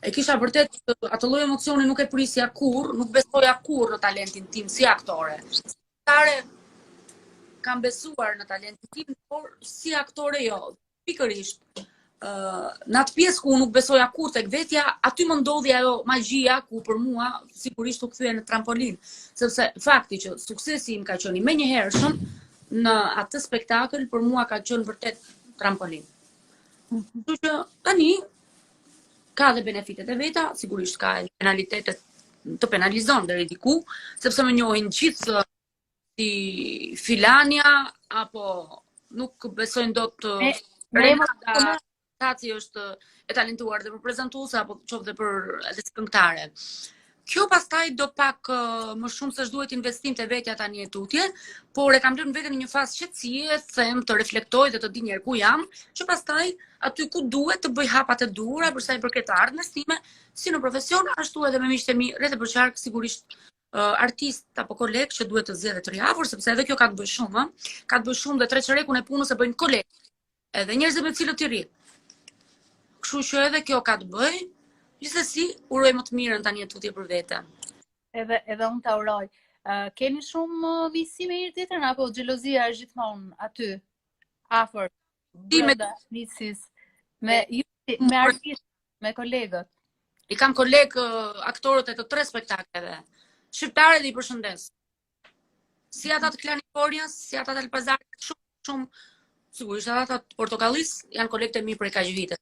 S2: e kisha vërtet atë lloj emocioni nuk e prisja kurrë, nuk besoja kurrë në talentin tim si aktore. Kam besuar në talentin tim, por si aktore jo. Pikërisht, në atë pjesë ku nuk besoja kurrë tek vetja, aty më ndodhi ajo magjia ku për mua sigurisht u kthye në trampolin, sepse fakti që suksesi im ka qenë menjëhershëm në atë spektakël për mua ka qenë vërtet trampolin. Kështu që tani ka dhe benefitet e veta, sigurisht ka edhe penalitetet të penalizon deri diku, sepse më njohin gjithë si Filania, apo nuk besojnë dot të Renata Taci është e talentuar dhe për prezantuese apo qoftë për edhe si këngëtare. Kjo pastaj do pak më shumë se duhet investim të vetja tani e tutje, por e kam lënë veten në një fazë qetësie, them të reflektoj dhe të di njerë ku jam, që pastaj aty ku duhet të bëj hapat e duhura për sa i përket ardhmës time, si në profesion, ashtu edhe me miqtë e mi rreth e përqark, sigurisht artist apo koleg që duhet të zgjedhet të riavur, sepse edhe kjo ka të bëjë shumë, ka të bëjë shumë dhe treçerekun e punës e bëjnë koleg, edhe njerëzit me cilët i rri. Kështu që edhe kjo ka të bëjë. Gjithsesi, uroj më të mirën tani e tutje për vete.
S1: Edhe unë ta uroj. Keni shumë visi me njëri tjetrin apo xhelozia është gjithmonë aty afër brenda nisis me artist, me kolegët.
S2: I kam kolegë aktorët e të 3 spektakleve. Shqiptare dhe i përshëndes. Si ata të Klanifornias, si ata të Elpazarit, shumë sigurisht ata të Portokallis janë kolegët e mi prej kaq vite.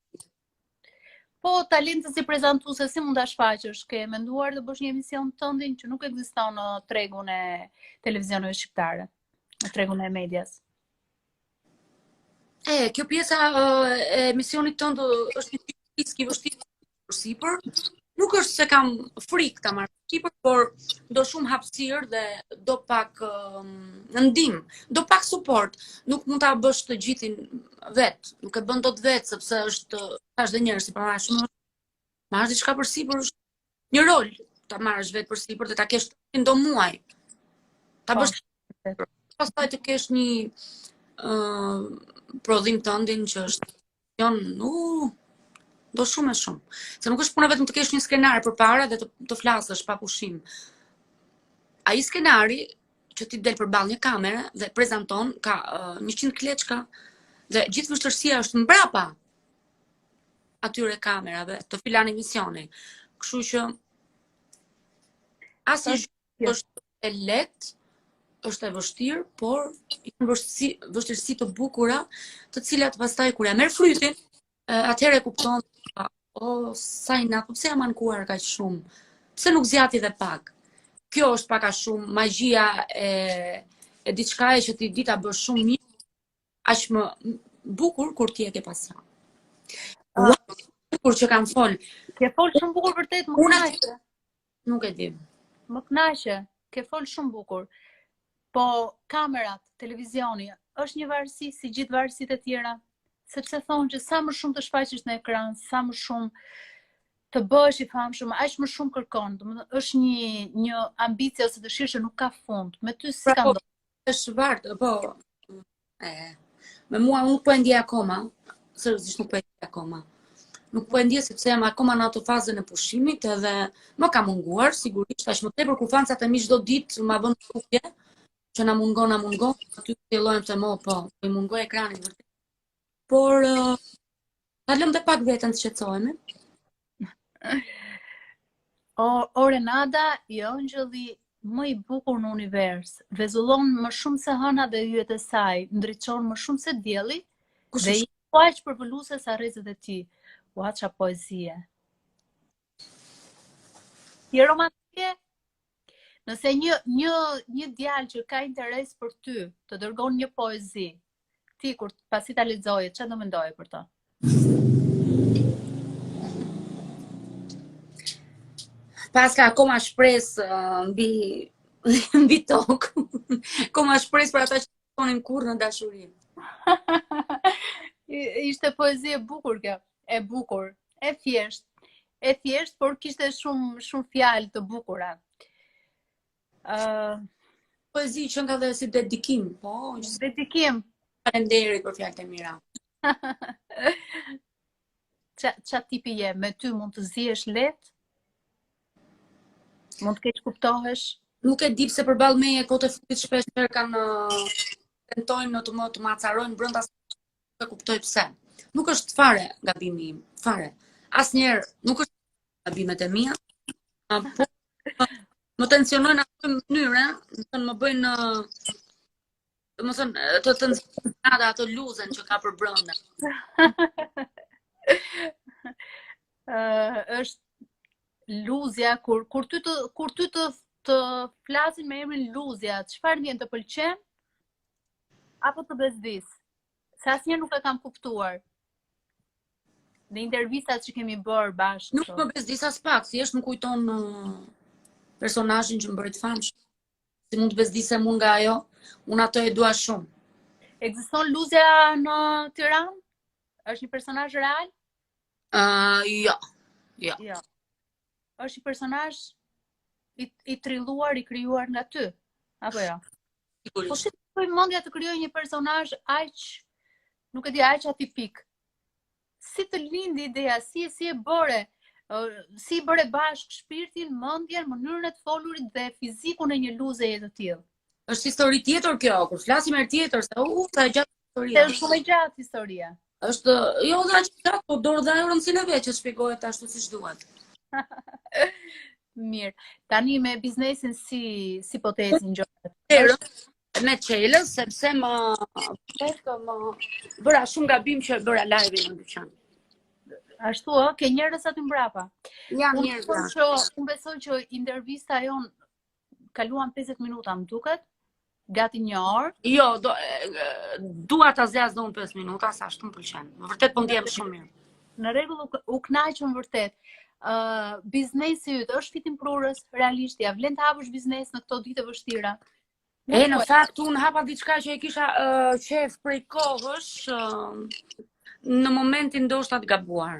S1: Po, talentet si prezantuese, si mund ta shfaqësh? Ke menduar të bësh një emision tëndin që nuk ekziston në tregun e televizioneve shqiptare, në tregun e medias?
S2: Kjo pjesa e emisionit tënd është një risk i vështirë për sipër. Nuk është se kam frikë ta marr sipër, por do shumë hapësirë dhe do pak ndihmë, do pak suport. Nuk mund ta bësh të gjithin vet, nuk e bën dot vet sepse është tash dhe njerëz si para shumë. Marrësh diçka për sipër është një rol, ta marrësh vet për sipër dhe ta kesh do muaj. Ta bësh pastaj të kesh një prodhim tëndin që është do shumë e shumë. Se nuk është puna vetëm të kesh një skenar përpara dhe të flasësh pa pushim. Ai skenari që ti del përballë një kamere dhe prezanton ka 100 kleçka dhe gjithë vështirësia është mbrapa atyre kamerave të filan emisioni. Kështu që asnjë është e lehtë, është e vështirë, por janë vështirësi të bukura, të cilat pastaj kur ja merr frytin, atëherë kupton sa i natë, pse jam ankuar kaq shumë? Pse nuk zjati dhe pak? Kjo është pak a shumë magjia e diçkaje që ti di ta bësh shumë mirë, aq më bukur kur ti e ke pasur. Kur që kam fol.
S1: Ke fol shumë bukur vërtet, më kënaqe.
S2: Nuk e di.
S1: Më kënaqe, ke fol shumë bukur. Po kamerat, televizioni, është një varësi si gjithë varësitë e tjera. Sepse thonë që sa më shumë të shfaqesh në ekran, sa më shumë të bëhesh i famshëm, aq më shumë kërkon. Domethënë është një ambicie ose dëshirë që nuk ka fund. Me ty si ka ndodhur?
S2: Është vartë, po. Me mua nuk po e ndjej akoma, seriozisht nuk po e ndjej akoma. Nuk po e ndjej sepse jam akoma në atë fazën e pushimit edhe më ka munguar sigurisht, aq më tepër kur fancat e mi çdo ditë ma bën kufje, që na mungon, aty fillojmë të po, i mungoj ekrani vërtet. Por ta lëm dhe pak veten të shqetësohemi.
S1: O Renata, i ëngjëlli më i bukur në univers, vezullon më shumë se hëna dhe yjet e saj, ndriçon më shumë se dielli, dhe i aq përvoluese sa rrezet e tij. Ua, ça poezie. Je romantike? Nëse një djalë që ka interes për ty, të dërgon një poezi, ti kur pasi ta lexoje, çfarë do mendoje për to?
S2: Paska akoma shpresë mbi tokë. Akoma shpresë për ata që tonin kurrë në dashuri.
S1: Ishte poezi e bukur kjo, e bukur, e thjesht, por kishte shumë fjalë të bukura.
S2: Poezi që nga dhe si dedikim, po.
S1: Dedikim.
S2: Faleminderit për fjalët e mira.
S1: Ça tipi je? Me ty mund të zihesh lehtë? Mund të keq kuptohesh?
S2: Nuk e di pse përballë meje kote fundit shpesh kanë tentojnë të më acarojnë brenda se e kuptoj pse. Nuk është fare gabimi im, fare. Asnjëherë nuk është gabimet e mia. Po më tensionojnë atë mënyrë, më bëjnë domethënë të nxjerrë ato luzën që ka për brenda.
S1: Është luzja kur ty të flasin me emrin luzja, çfarë vjen, të pëlqen apo të bezdis? Se asnjëherë nuk e kam kuptuar në intervistat që kemi bërë bashkë.
S2: Nuk më bezdis as pak, thjesht më kujton personazhin që më bëri të famshëm. Si mund të bezdisem unë nga ajo, unë ato e dua shumë.
S1: Ekziston luzja në Tiranë? Është një personazh real?
S2: Jo.
S1: Jo. Është një personazh i trilluar, i krijuar nga ty, apo jo? Po si të mendja të krijoj një personazh aq, nuk e di, aq atipik? Si të lindi ideja, si e bëre? Si i bëre bashk shpirtin, mendjen, mënyrën e të folurit dhe fizikun e një luzeje të tillë?
S2: Është histori tjetër kjo, kur flasim herë tjetër, sa e gjatë historia.
S1: Është shumë e gjatë historia.
S2: Është, jo dha që gjatë, po dorë dha rëndësinë e vet që shpjegohet ashtu siç duhet.
S1: Mirë. Tani me biznesin si po të ecin gjërat?
S2: Me çelës, sepse më bëra shumë gabim që bëra live-in në dyqan.
S1: Ashtu ke njerëz aty mbrapa.
S2: Janë njerëz.
S1: Unë besoj që intervista jon kaluan 50 minuta, më duket. Gati 1 orë.
S2: Jo, dua ta zgjas domun 5 minuta, sa ashtu më pëlqen. Vërtet po ndjem shumë mirë.
S1: Në rregull, u kënaqëm vërtet. Biznesi yt është fitim prurës, realisht, ja vlen të hapësh biznes në këto ditë vështira?
S2: Në fakt unë hapa diçka që e kisha qef prej kohësh në momentin ndoshta të gabuar.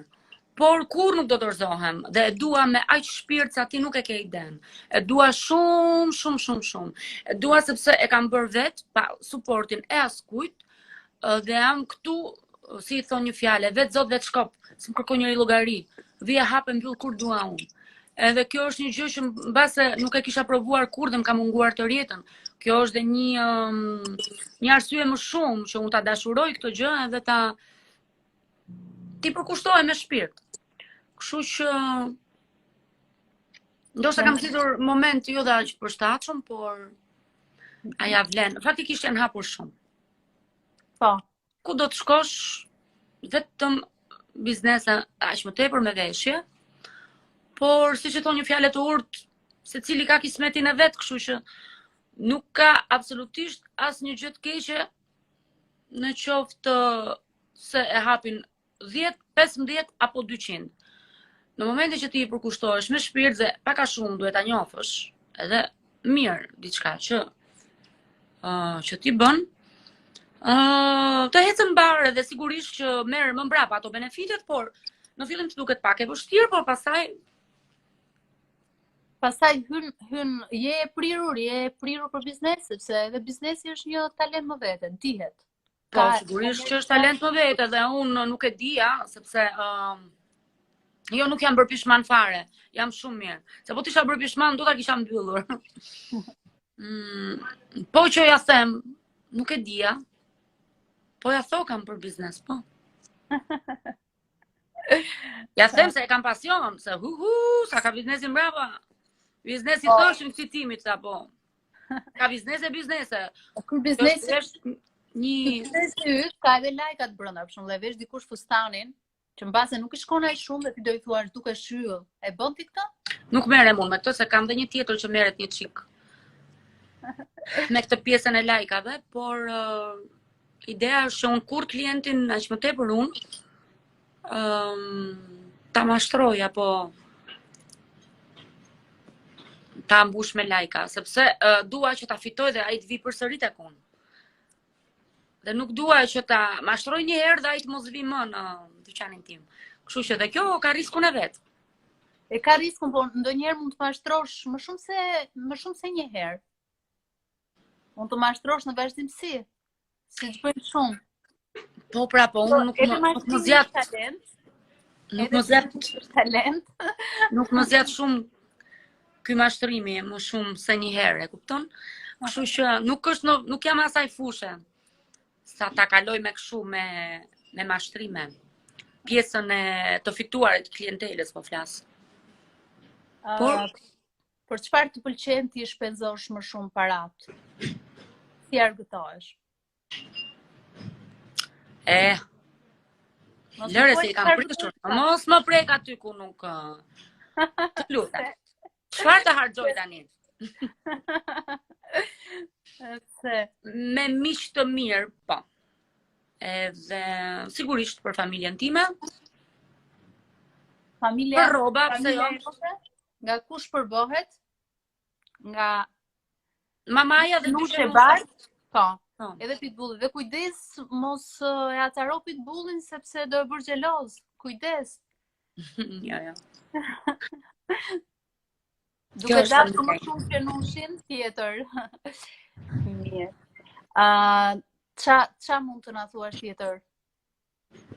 S2: Por kur nuk do dorëzohem dhe e dua me aq shpirt sa ti nuk e ke iden. E dua shumë. E dua sepse e kam bërë vet pa suportin e askujt dhe jam këtu, si i thon një fjalë, vet zot vet shkop, s'm kërkon njëri llogari. Vija hap e mbyll kur dua unë. Edhe kjo është një gjë që mbase nuk e kisha provuar kur dhe më ka munguar të rjetën. Kjo është dhe një arsye më shumë që unë ta dashuroj këtë gjë edhe ti përkushtohem me shpirt. Kështu që ndoshta kam zgjedhur moment jo dhe aq përshtatshëm, por aja vlen. Faktikisht janë hapur shumë.
S1: Po.
S2: Ku do të shkosh, vetëm biznese aq më tepër me veshje, por siç e thon një fjalë të urtë, secili ka kismetin e vet, kështu që nuk ka absolutisht asnjë gjë të keqe në qoftë se e hapin 10, 15 apo 200. Në momentin që ti i përkushtohesh me shpirt dhe pak a shumë duhet ta njohësh, edhe mirë diçka që ti bën, të ecën mbar dhe sigurisht që merr më mbrapa ato benefitet, por në fillim të duket pak e vështirë, por pastaj hyn
S1: je e prirur për biznes, sepse edhe biznesi është një talent më vete, dihet.
S2: Po, sigurisht që është talent më vete dhe unë nuk e dija, sepse jo, nuk jam bërë pishman fare, jam shumë mirë. Se po t'isha bërë pishman, do ta kisha mbyllur. Po që ja them, nuk e dija, po ja thokam për biznes, po. Ja them se e kam pasion, se sa ka biznesin brava. Biznesi thoshin këti timit, sa po. Ka biznese.
S1: Ky biznesi është biznesi yt, ka edhe lajkat brenda, për shembull, e vesh dikush fustanin, që mbase nuk i shkon aq shumë dhe ti do i thuash duke shyrë. E bën ti këtë?
S2: Nuk merrem unë me këtë, se kam dhe një tjetër që merret një çik. Me këtë pjesën e lajkave, por ideja është që unë kur klientin aq më tepër unë ta mashtroj apo ta mbush me lajka, sepse dua që ta fitoj dhe ai të vi përsëri tek unë. Dhe nuk dua që ta mashtroj një herë dhe ai të mos vi më në dyqanin tim. Kështu që dhe kjo ka riskun e vet.
S1: E ka riskun, po ndonjëherë mund të mashtrosh më shumë se një herë. Mund të mashtrosh në vazhdimsi, siç bëjnë shumë.
S2: Po pra, po unë nuk më zjat
S1: talent.
S2: Nuk më zjat shumë ky mashtrimi më shumë se një herë, e kupton? Kështu që nuk jam asaj fushë sa ta kaloj me kështu me mashtrime. Pjesën e të fituarit klientelës po flas.
S1: Por çfarë të pëlqen ti shpenzosh më shumë parat? Si argëtohesh?
S2: Lëre se i kam prishur. Mos më prek aty ku nuk të lutem. Çfarë të harxoj tani? Me miq të mirë, po. Edhe sigurisht për familjen time.
S1: Familja,
S2: për rroba, pse jo?
S1: Nga kush përbohet? Nga
S2: mamaja dhe
S1: dy
S2: dy
S1: bardh. Po.
S2: Po.
S1: Edhe pitbulli. Dhe kujdes mos e acaro pitbullin sepse do e bërë xheloz. Kujdes.
S2: Jo.
S1: Duke dalë më shumë qenushin tjetër. Mirë. Qa mund të na thuash tjetër?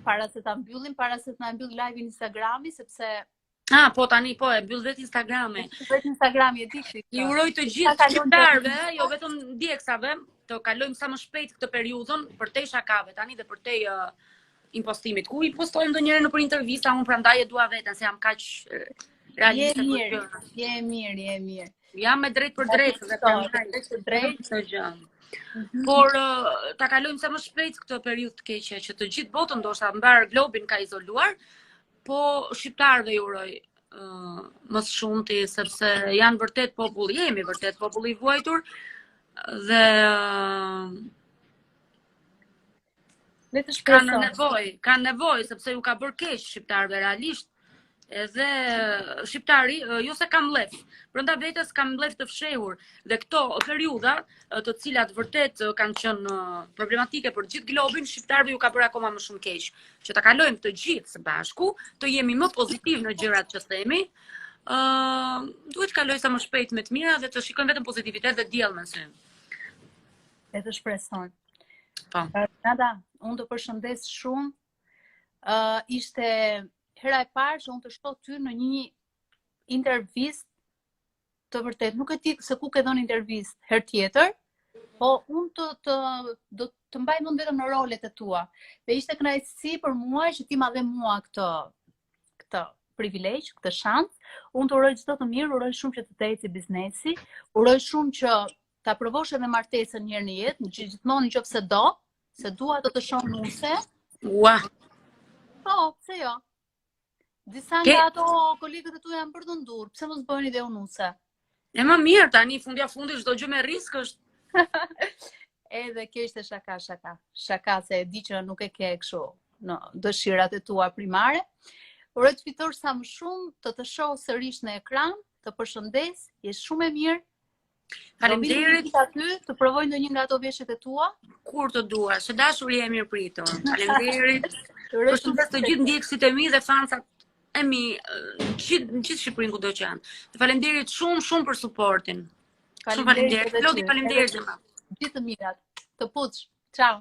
S1: Para se ta mbyllim, para se të na mbyll live Instagrami, sepse
S2: po tani po e mbyll vetë Instagrami.
S1: Vetë Instagrami e di ti.
S2: I uroj të gjithë shqiptarëve, jo vetëm ndjeksave, të kalojmë sa më shpejt këtë periudhën përtej shakave tani dhe përtej impostimit. Ku i postojmë ndonjëherë nëpër intervista, unë prandaj e dua veten se jam kaq realiste për gjë.
S1: Je mirë.
S2: Jam me drejt për drejt dhe drejt këtë gjë. Por ta kalojmë sa më shpejt këtë periudhë të keqe që të gjithë botën ndoshta mbar globin ka izoluar, po shqiptarëve ju uroj më së shumti sepse janë vërtet popull, jemi vërtet popull i vuajtur dhe kanë nevojë sepse ju ka bërë keq shqiptarëve realisht. Edhe shqiptari, jo se kam mlef, brenda vetes kam mlef të fshehur dhe këto periudha, të cilat vërtet kanë qenë problematike për gjithë globin, shqiptarëve ju ka bërë akoma më shumë keq. Që ta kalojmë të gjithë së bashku, të jemi më pozitiv në gjërat që themi, duhet kaloj sa më shpejt me të mira dhe të shikojmë vetëm pozitivitet dhe diell me sy.
S1: E të shpresojmë.
S2: Po.
S1: Nada, unë të përshëndes shumë. Ishte hera e parë që unë të shoh ty në një intervistë të vërtet. Nuk e di se ku ke dhënë intervistë herë tjetër, po unë do të mbaj mend vetëm në rolet e tua. Dhe ishte kënaqësi për mua që ti ma dhe mua këtë privilegj, këtë shans. Unë të uroj çdo të mirë, uroj shumë që të eci biznesi, uroj shumë që ta provosh edhe martesën një herë në jetë, në gjithmonë nëse do, se dua të shoh nuse.
S2: Ua.
S1: Po, pse jo? Disa nga ato kolegët e tu janë bërë të ndur, pse mos bëni dhe unuse?
S2: E më mirë, tani fundja fundit çdo gjë me risk është.
S1: Edhe kjo ishte shaka. Shaka se e di që nuk e ke kështu në dëshirat e tua primare. Uroj të fitosh sa më shumë, të shoh sërish në ekran, të përshëndes, je shumë e mirë.
S2: Faleminderit
S1: aty, të provoj ndonjë nga ato veshjet e tua.
S2: Kur të duash, së dashuri e mirë pritur. Faleminderit. Përshëndes të gjithë ndjekësit e mi dhe fansat e mi gjithë Shqipërinë kudo që janë. Faleminderit shumë për suportin. Shumë faleminderit. Lodi, faleminderit.
S1: Gjithë të mirat. Të puç. Ciao.